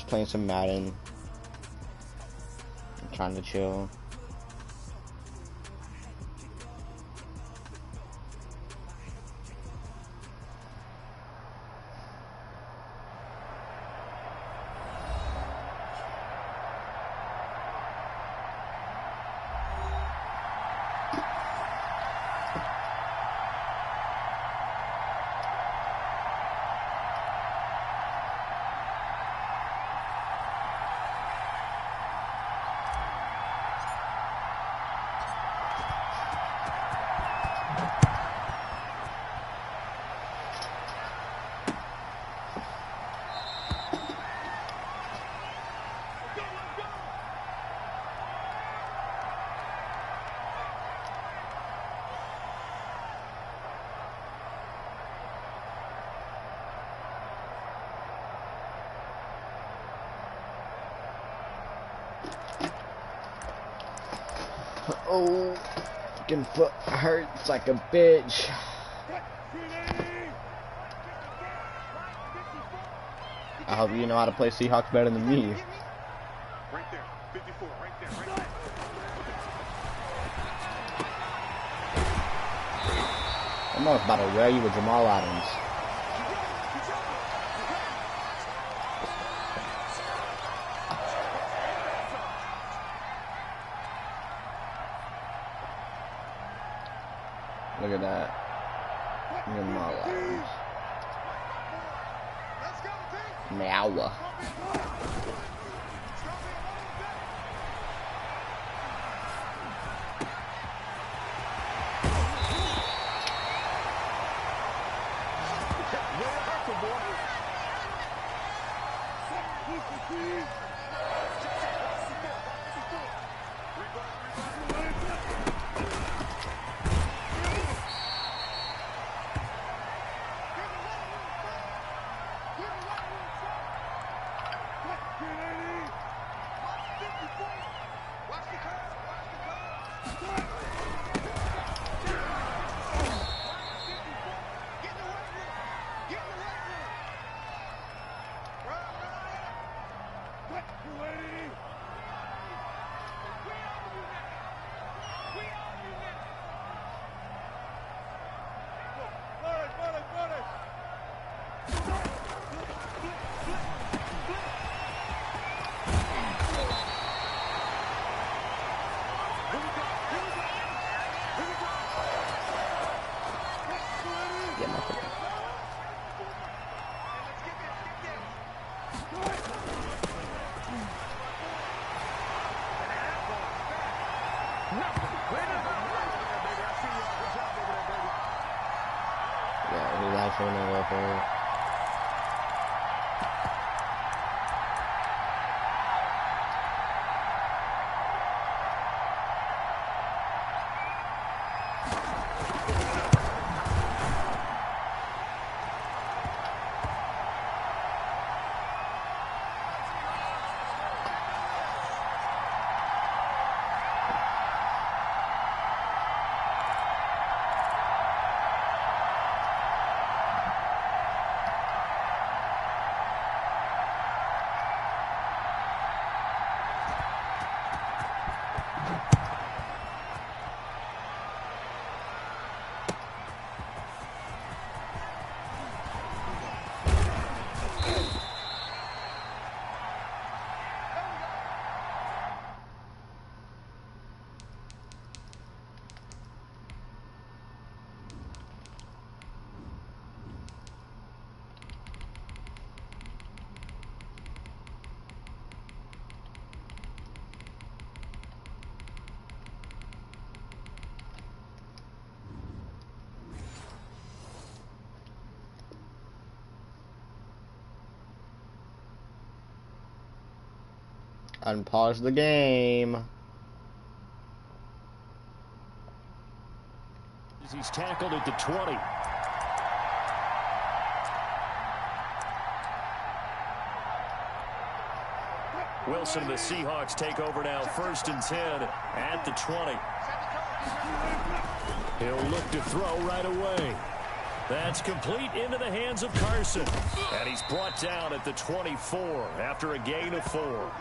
playing some Madden. I'm trying to chill. Oh, fucking foot hurts like a bitch. I hope you know how to play Seahawks better than me. Right there, 54, right there, right there. I'm almost about to wear you with Jamal Adams. Look at that. Jamal Adams. Meow. Unpause the game. He's tackled at the 20. Wilson and the Seahawks take over now, 1st and 10 at the 20. He'll look to throw right away. That's complete into the hands of Carson. And he's brought down at the 24 after a gain of 4.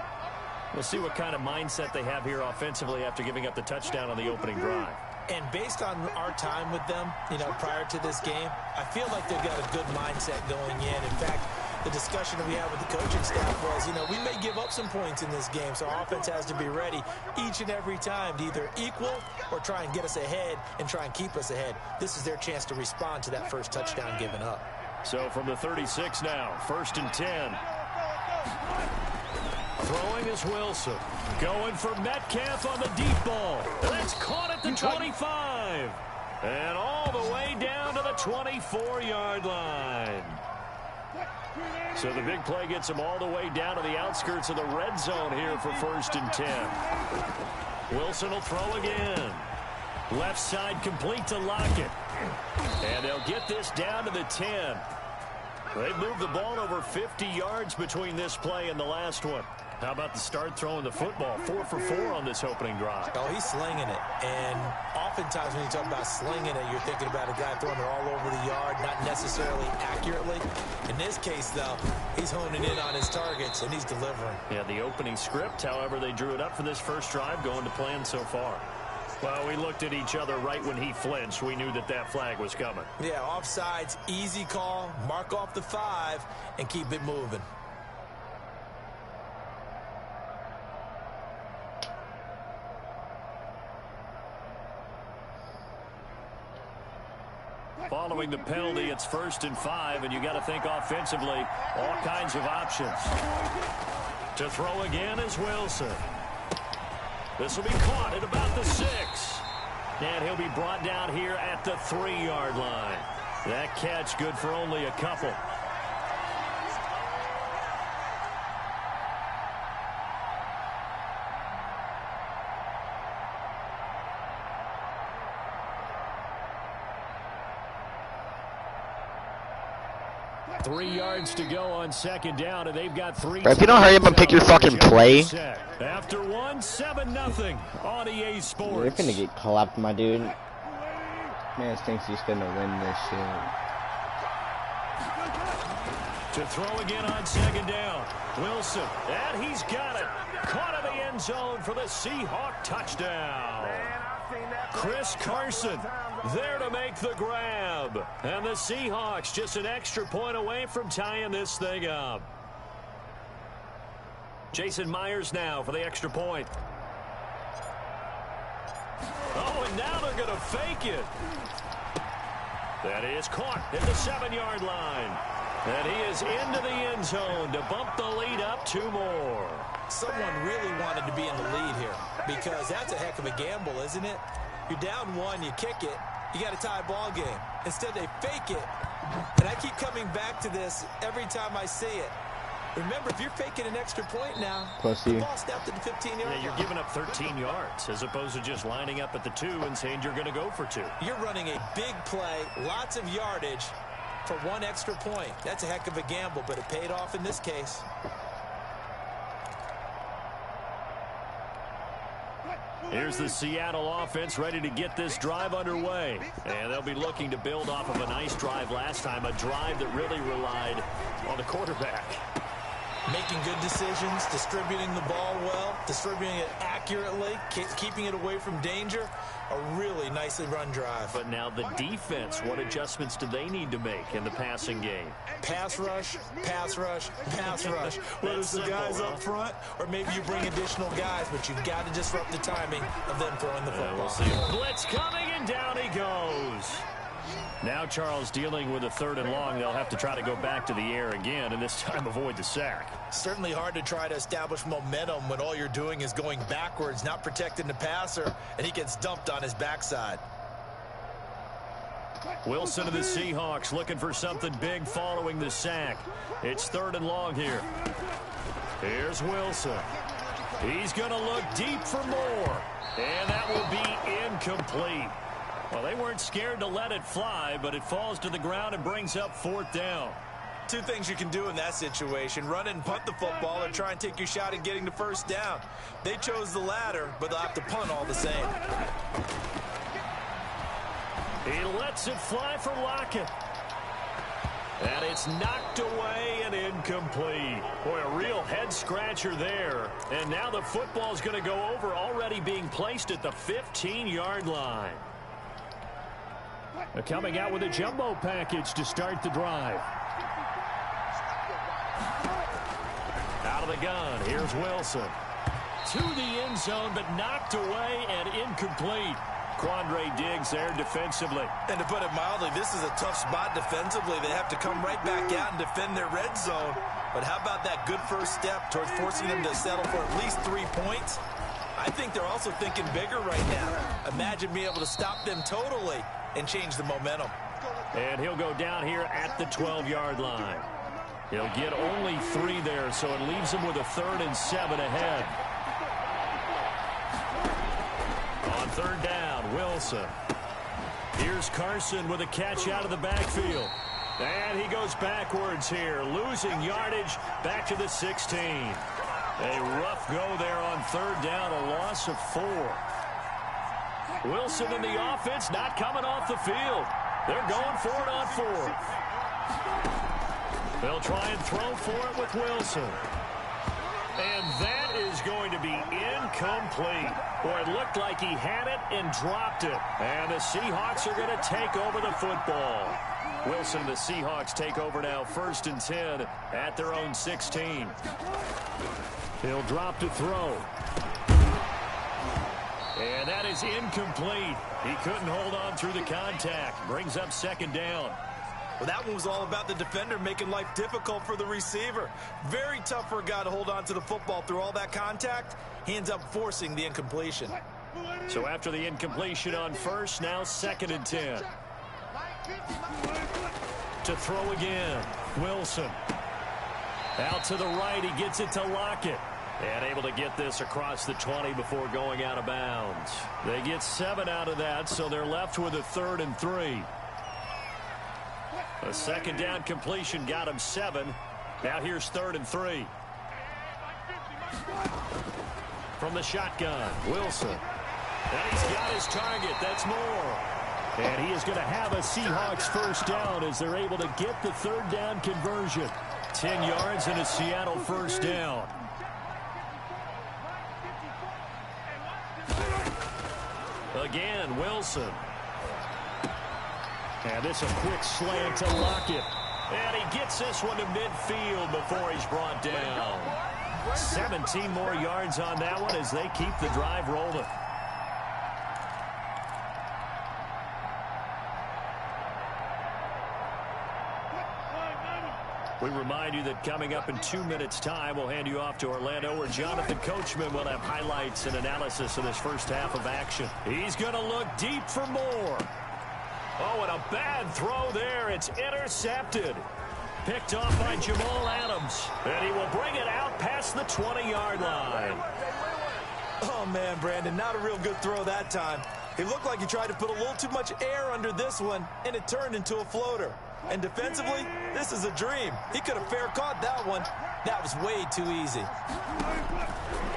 We'll see what kind of mindset they have here offensively after giving up the touchdown on the opening drive. And based on our time with them, prior to this game, I feel like they've got a good mindset going in. In fact, the discussion that we had with the coaching staff was, we may give up some points in this game, so our offense has to be ready each and every time to either equal or try and get us ahead and try and keep us ahead. This is their chance to respond to that first touchdown given up. So from the 36 now, 1st and 10. Throwing is Wilson. Going for Metcalf on the deep ball. That's caught at the 25. And all the way down to the 24-yard line. So the big play gets him all the way down to the outskirts of the red zone here for 1st and 10. Wilson will throw again. Left side complete to Lockett. And they'll get this down to the 10. They've moved the ball over 50 yards between this play and the last one. How about the start throwing the football? 4 for 4 on this opening drive. Oh, he's slinging it. And oftentimes when you talk about slinging it, you're thinking about a guy throwing it all over the yard, not necessarily accurately. In this case, though, he's honing in on his targets, and he's delivering. Yeah, the opening script, however, they drew it up for this first drive, going to plan so far. Well, we looked at each other right when he flinched. We knew that that flag was coming. Yeah, offsides, easy call, mark off the 5, and keep it moving. Following the penalty, it's 1st and 5, and you got to think offensively, all kinds of options. To throw again is Wilson. This will be caught at about the 6. And he'll be brought down here at the 3-yard line. That catch good for only a couple. Three yards to go on 2nd down, and they've got 3. Bro, if you don't hurry up and pick your fucking play. After 1, 7-0 on EA Sports. You're gonna get clapped, my dude. Man thinks he's gonna win this shit. To throw again on 2nd down. Wilson, and he's got it. Caught in the end zone for the Seahawk touchdown. Chris Carson there to make the grab. And the Seahawks just an extra point away from tying this thing up. Jason Myers now for the extra point. Oh, and now they're going to fake it. That is caught at the 7-yard line. And he is into the end zone to bump the lead up 2 more. Someone really wanted to be in the lead here because that's a heck of a gamble, isn't it? You're down 1, you kick it, you got a tie ball game. Instead, they fake it. And I keep coming back to this every time I see it. Remember, if you're faking an extra point now, the ball snapped at the 15-yard line. Yeah, you're giving up 13 yards as opposed to just lining up at the 2 and saying you're going to go for 2. You're running a big play, lots of yardage for 1 extra point. That's a heck of a gamble, but it paid off in this case. Here's the Seattle offense ready to get this drive underway. And they'll be looking to build off of a nice drive last time, a drive that really relied on the quarterback. Making good decisions, distributing the ball well, distributing it accurately, keeping it away from danger. A really nicely run drive. But now the defense, what adjustments do they need to make in the passing game? Pass rush, pass rush, pass rush. Whether it's the guys up front or maybe you bring additional guys, but you've got to disrupt the timing of them throwing the football. We'll see. Blitz coming, and down he goes. Now Charles dealing with a 3rd and long. They'll have to try to go back to the air again, and this time avoid the sack. Certainly hard to try to establish momentum when all you're doing is going backwards, not protecting the passer, and he gets dumped on his backside. Wilson of the Seahawks looking for something big following the sack. It's 3rd and long here. Here's Wilson. He's going to look deep for more, and that will be incomplete. Well, they weren't scared to let it fly, but it falls to the ground and brings up 4th down. 2 things you can do in that situation: run and punt the football, or try and take your shot at getting the 1st down. They chose the latter, but they'll have to punt all the same. He lets it fly for Lockett. And it's knocked away and incomplete. Boy, a real head-scratcher there. And now the football's going to go over, already being placed at the 15-yard line. They're coming out with a jumbo package to start the drive. Out of the gun, here's Wilson. To the end zone, but knocked away and incomplete. Quandre Diggs there defensively. And to put it mildly, this is a tough spot defensively. They have to come right back out and defend their red zone. But how about that good first step towards forcing them to settle for at least 3 points? I think they're also thinking bigger right now. Imagine being able to stop them totally and change the momentum. And he'll go down here at the 12-yard line. He'll get only 3 there, so it leaves him with a 3rd and 7 ahead. On 3rd down, Wilson. Here's Carson with a catch out of the backfield. And he goes backwards here, losing yardage back to the 16. A rough go there on 3rd down, a loss of 4. Wilson and the offense not coming off the field. They're going for it on 4th. They'll try and throw for it with Wilson. And that is going to be incomplete. Boy, it looked like he had it and dropped it. And the Seahawks are going to take over the football. Wilson and the Seahawks take over now, 1st and 10 at their own 16. He'll drop to throw. And that is incomplete. He couldn't hold on through the contact. Brings up 2nd down. Well, that one was all about the defender making life difficult for the receiver. Very tough for a guy to hold on to the football through all that contact. He ends up forcing the incompletion. So after the incompletion on 1st, now 2nd and 10. To throw again, Wilson. Out to the right, he gets it to Lockett. And able to get this across the 20 before going out of bounds. They get 7 out of that, so they're left with a 3rd and 3. A 2nd down completion got him 7. Now here's 3rd and 3. From the shotgun, Wilson. And he's got his target. That's more. And he is going to have a Seahawks 1st down as they're able to get the 3rd down conversion. 10 yards and a Seattle 1st down. Again, Wilson. And it's a quick slant to Lockett. And he gets this one to midfield before he's brought down. 17 more yards on that one as they keep the drive rolling. We remind you that coming up in 2 minutes' time, we'll hand you off to Orlando, where Jonathan Coachman will have highlights and analysis of this first half of action. He's going to look deep for more. Oh, and a bad throw there. It's intercepted. Picked off by Jamal Adams. And he will bring it out past the 20-yard line. Oh, man, Brandon, not a real good throw that time. He looked like he tried to put a little too much air under this one, and it turned into a floater. And defensively, this is a dream. He could have fair caught that one. That was way too easy.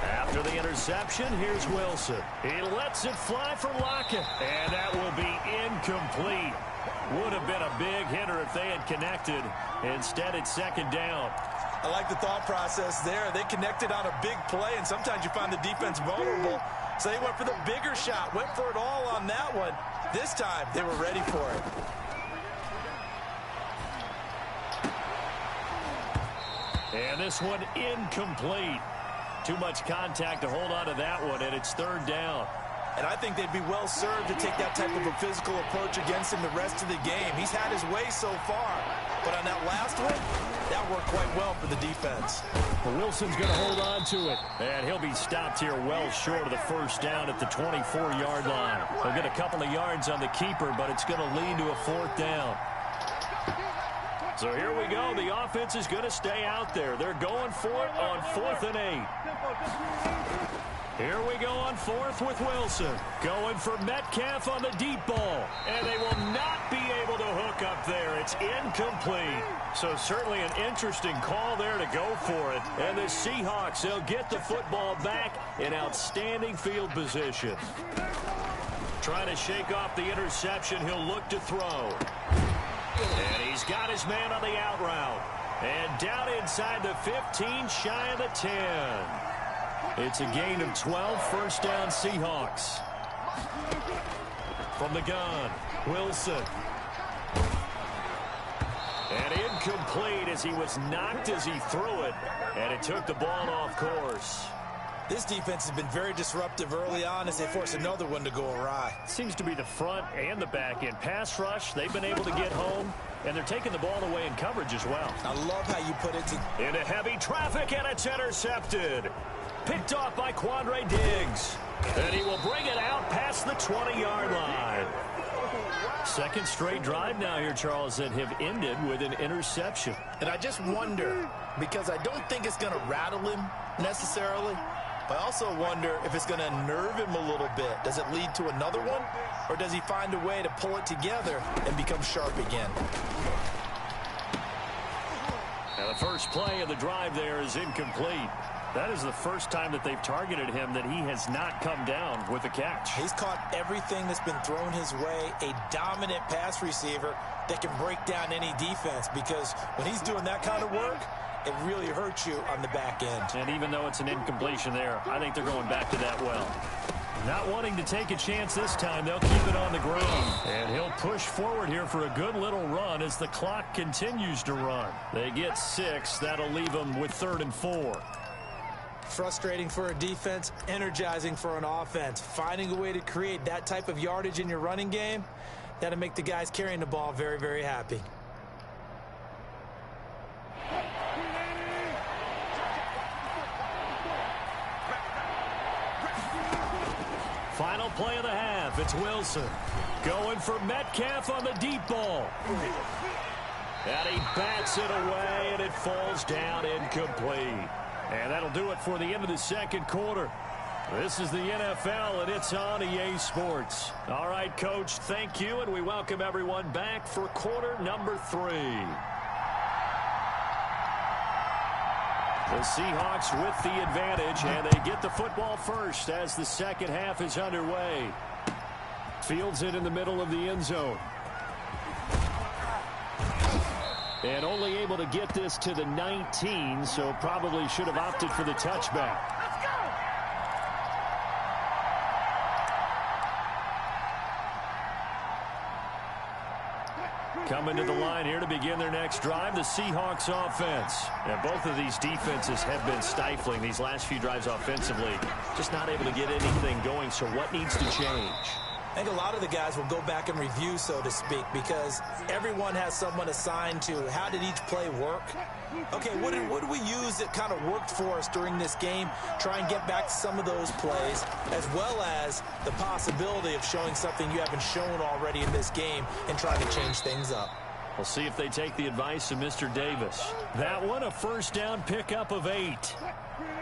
After the interception, here's Wilson. He lets it fly for Lockett. And that will be incomplete. Would have been a big hitter if they had connected. Instead, it's 2nd down. I like the thought process there. They connected on a big play, and sometimes you find the defense vulnerable. So they went for the bigger shot, went for it all on that one. This time, they were ready for it. And this one incomplete. Too much contact to hold on to that one, and it's 3rd down. And I think they'd be well served to take that type of a physical approach against him the rest of the game. He's had his way so far. But on that last one, that worked quite well for the defense. Well, Wilson's going to hold on to it. And he'll be stopped here well short of the 1st down at the 24-yard line. They'll get a couple of yards on the keeper, but it's going to lead to a 4th down. So here we go. The offense is going to stay out there. They're going for it on 4th and 8. Here we go on 4th with Wilson. Going for Metcalf on the deep ball. And they will not be able to hook up there. It's incomplete. So certainly an interesting call there to go for it. And the Seahawks, they'll get the football back in outstanding field position. Trying to shake off the interception. He'll look to throw. And he's got his man on the out route. And down inside the 15, shy of the 10. It's a gain of 12, first down Seahawks. From the gun, Wilson. And incomplete as he was knocked as he threw it. And it took the ball off course. This defense has been very disruptive early on as they force another one to go awry. Seems to be the front and the back end. Pass rush, they've been able to get home. And they're taking the ball away in coverage as well. I love how you put it. Into heavy traffic, and it's intercepted. Picked off by Quandre Diggs. And he will bring it out past the 20-yard line. Second straight drive now here, Charles, that have ended with an interception. And I just wonder, because I don't think it's going to rattle him necessarily, but I also wonder if it's going to unnerve him a little bit. Does it lead to another one? Or does he find a way to pull it together and become sharp again? Now the first play of the drive there is incomplete. That is the first time that they've targeted him that he has not come down with a catch. He's caught everything that's been thrown his way. A dominant pass receiver that can break down any defense, because when he's doing that kind of work, it really hurts you on the back end. And even though it's an incompletion there, I think they're going back to that well. Not wanting to take a chance this time, they'll keep it on the ground. And he'll push forward here for a good little run as the clock continues to run. They get 6. That'll leave them with 3rd and 4. Frustrating for a defense, energizing for an offense. Finding a way to create that type of yardage in your running game, that'll make the guys carrying the ball very, very happy. Final play of the half. It's Wilson going for Metcalf on the deep ball. And he bats it away, and it falls down incomplete. And that'll do it for the end of the second quarter. This is the NFL, and it's on EA Sports. All right, Coach, thank you, and we welcome everyone back for quarter number 3. The Seahawks with the advantage, and they get the football first as the second half is underway. Fields it in the middle of the end zone. And only able to get this to the 19, so probably should have opted for the touchback. Coming to the line here to begin their next drive, the Seahawks offense. And both of these defenses have been stifling these last few drives offensively. Just not able to get anything going, so what needs to change? I think a lot of the guys will go back and review, so to speak, because everyone has someone assigned to how did each play work. Okay, what did we use that kind of worked for us during this game? Try and get back to some of those plays, as well as the possibility of showing something you haven't shown already in this game and trying to change things up. We'll see if they take the advice of Mr. Davis. That one, a first down pickup of 8.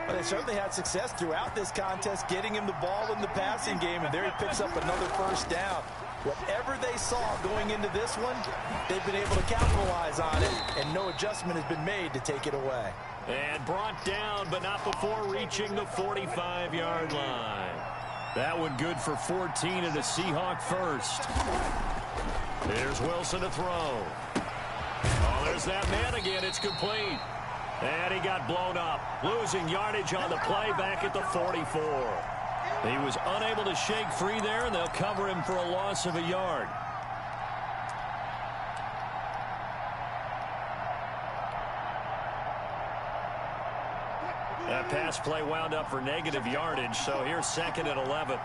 Well, they certainly had success throughout this contest, getting him the ball in the passing game, and there he picks up another first down. Whatever they saw going into this one, they've been able to capitalize on it, and no adjustment has been made to take it away. And brought down, but not before reaching the 45-yard line. That one good for 14 and a Seahawk first. Here's Wilson to throw. Oh, there's that man again. It's complete. And he got blown up, losing yardage on the play back at the 44. He was unable to shake free there, and they'll cover him for a loss of a yard. That pass play wound up for negative yardage, so here's 2nd and 11.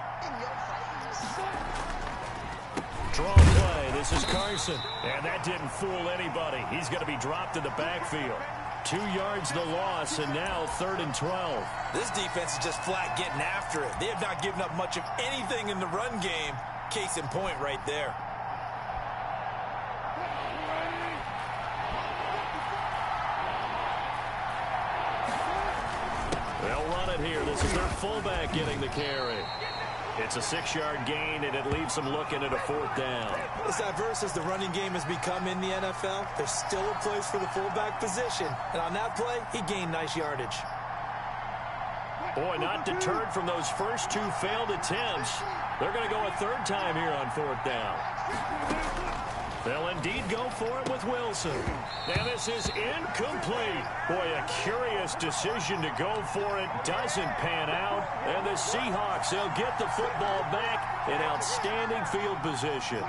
Draw play. This is Carson. And that didn't fool anybody. He's going to be dropped in the backfield. 2 yards the loss, and now 3rd and 12. This defense is just flat getting after it. They have not given up much of anything in the run game. Case in point right there. They'll run it here. This is their fullback getting the carry. It's a 6-yard gain, and it leaves them looking at a 4th down. As diverse as the running game has become in the NFL, there's still a place for the fullback position. And on that play, he gained nice yardage. Boy, not deterred from those first 2 failed attempts. They're going to go a 3rd time here on 4th down. They'll indeed go for it with Wilson. And this is incomplete. Boy, a curious decision to go for it. Doesn't pan out. And the Seahawks, they'll get the football back in outstanding field position.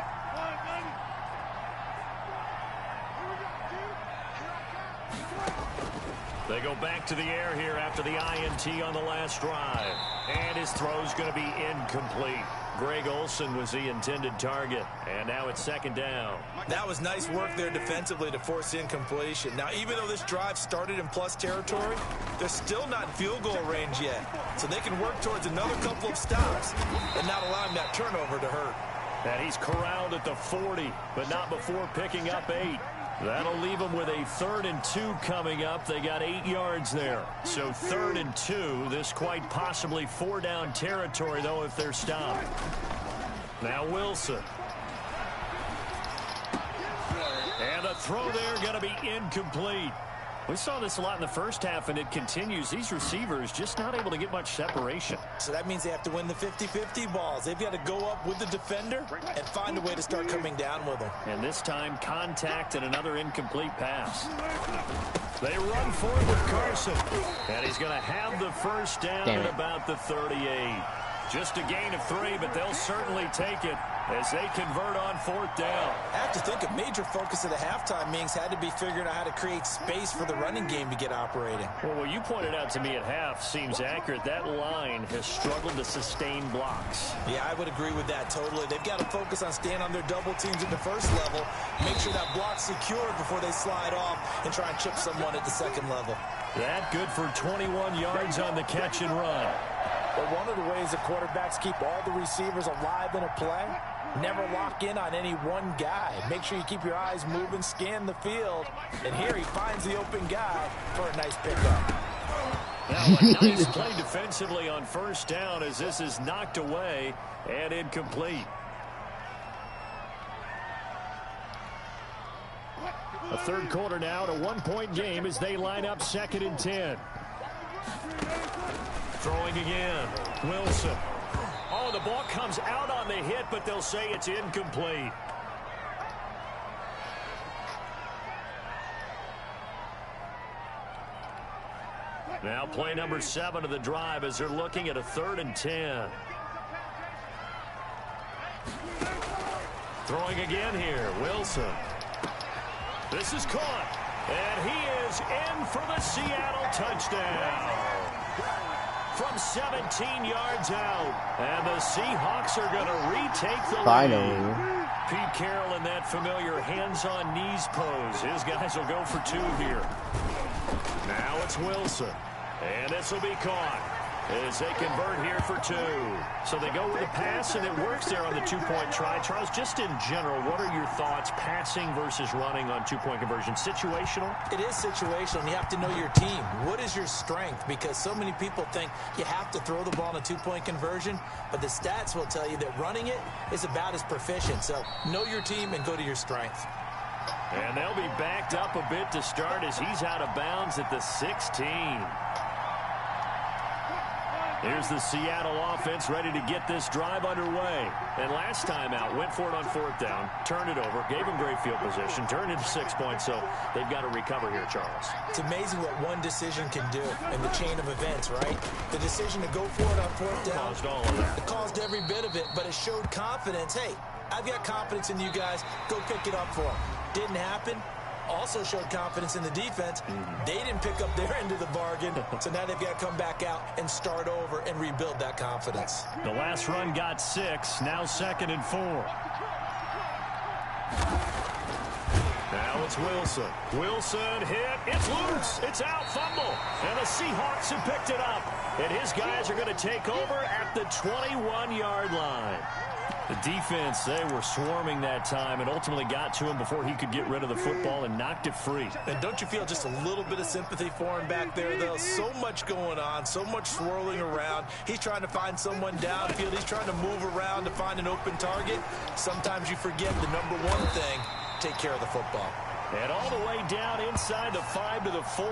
They go back to the air here after the INT on the last drive. And his throw's going to be incomplete. Greg Olsen was the intended target. And now it's second down. That was nice work there defensively to force incompletion. Now, even though this drive started in plus territory, they're still not in field goal range yet. So they can work towards another couple of stops and not allowing that turnover to hurt. And he's corralled at the 40, but not before picking up 8. That'll leave them with a 3rd and 2 coming up. They got 8 yards there. So 3rd and 2. This quite possibly 4-down territory, though, if they're stopped. Now Wilson. And the throw there going to be incomplete. We saw this a lot in the first half, and it continues. These receivers just not able to get much separation. So that means they have to win the 50-50 balls. They've got to go up with the defender and find a way to start coming down with them. And this time, contact and another incomplete pass. They run for it with Carson. And he's going to have the first down at about the 38. Just a gain of 3, but they'll certainly take it as they convert on 4th down. I have to think a major focus of the halftime meetings had to be figuring out how to create space for the running game to get operating. Well, what you pointed out to me at half seems accurate. That line has struggled to sustain blocks. Yeah, I would agree with that totally. They've got to focus on staying on their double teams at the first level, make sure that block's secured before they slide off and try and chip someone at the second level. That good for 21 yards on the catch and run. But one of the ways the quarterbacks keep all the receivers alive in a play, never lock in on any one guy. Make sure you keep your eyes moving, scan the field. And here he finds the open guy for a nice pickup. Now a nice play defensively on 1st down as this is knocked away and incomplete. A 3rd quarter now, a 1-point game as they line up 2nd and 10. Throwing again. Wilson. Oh, the ball comes out on the hit, but they'll say it's incomplete. Now play number 7 of the drive as they're looking at a 3rd and 10. Throwing again here. Wilson. This is caught. And he is in for the Seattle touchdown. From 17 yards out. And the Seahawks are going to retake the lead. Pete Carroll in that familiar hands-on knees pose. His guys will go for 2 here. Now it's Wilson. And this will be caught as they convert here for 2. So they go with the pass, and it works there on the 2-point try. Charles, just in general, what are your thoughts passing versus running on 2-point conversion? Situational? It is situational, and you have to know your team. What is your strength? Because so many people think you have to throw the ball in a 2-point conversion, but the stats will tell you that running it is about as proficient. So know your team and go to your strength. And they'll be backed up a bit to start as he's out of bounds at the 16. Here's the Seattle offense ready to get this drive underway. And last time out, went for it on 4th down, turned it over, gave him great field position, turned into 6 points, so they've got to recover here, Charles. It's amazing what one decision can do in the chain of events, right? The decision to go for it on 4th down. Caused all of that. It caused every bit of it, but it showed confidence. Hey, I've got confidence in you guys. Go pick it up for them. Didn't happen. Also showed confidence in the defense. They didn't pick up their end of the bargain, so now they've got to come back out and start over and rebuild that confidence. The last run got 6, now 2nd and 4. Now it's Wilson. Wilson hit. It's loose. It's out. Fumble. And the Seahawks have picked it up. And his guys are going to take over at the 21-yard line. The defense, they were swarming that time and ultimately got to him before he could get rid of the football and knocked it free. And don't you feel just a little bit of sympathy for him back there, though? So much going on, so much swirling around. He's trying to find someone downfield. He's trying to move around to find an open target. Sometimes you forget the number one thing, take care of the football. And all the way down inside the 5 to the 4.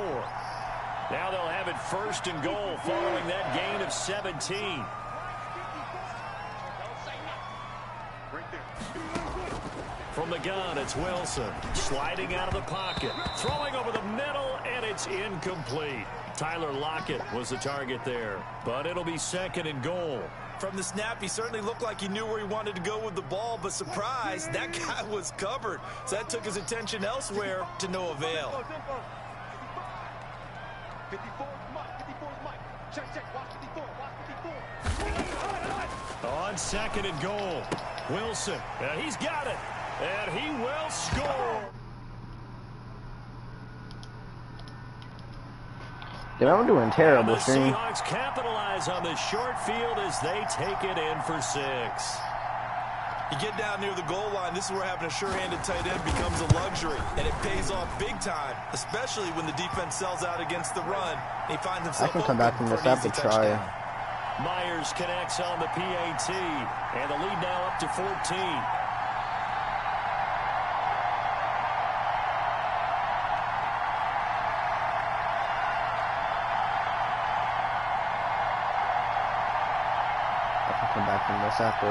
Now they'll have it 1st and goal following that gain of 17. From the gun, it's Wilson. Sliding out of the pocket. Throwing over the middle, and it's incomplete. Tyler Lockett was the target there. But it'll be 2nd and goal. From the snap, he certainly looked like he knew where he wanted to go with the ball, but surprise, that guy was covered. So that took his attention elsewhere to no avail. 54 is Mike. 54 is Mike. Check. Watch 54. Watch 54. On 2nd and goal. Wilson. And he's got it. And he will score. Dude, I'm doing terrible, The stream. Seahawks capitalize on the short field as they take it in for 6. You get down near the goal line, this is where having a sure-handed tight end becomes a luxury, and it pays off big time, especially when the defense sells out against the run. He finds himself I can come back from this after try. Myers connects on the PAT, and the lead now up to 14. Come back from this after.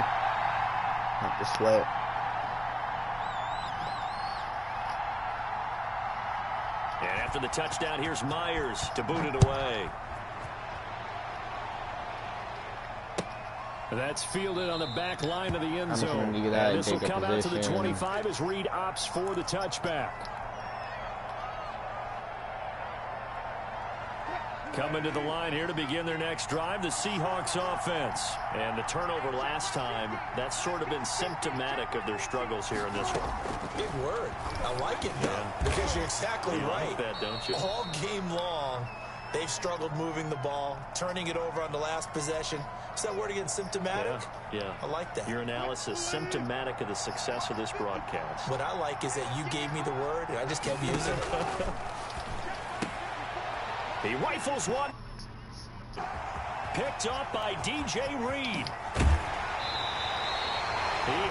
Not to sweat. And after the touchdown, here's Myers to boot it away. That's fielded on the back line of the end zone. And this will come out to the 25 as Reed opts for the touchback. Coming to the line here to begin their next drive, the Seahawks offense. And the turnover last time, that's sort of been symptomatic of their struggles here in this one. Big word. I like it, though, because you're exactly right. Like that, don't you? All game long, they've struggled moving the ball, turning it over on the last possession. Is that word again, symptomatic? Yeah. I like that. Your analysis, symptomatic of the success of this broadcast. What I like is that you gave me the word, and I just kept using it. He rifles one. Picked up by DJ Reed. He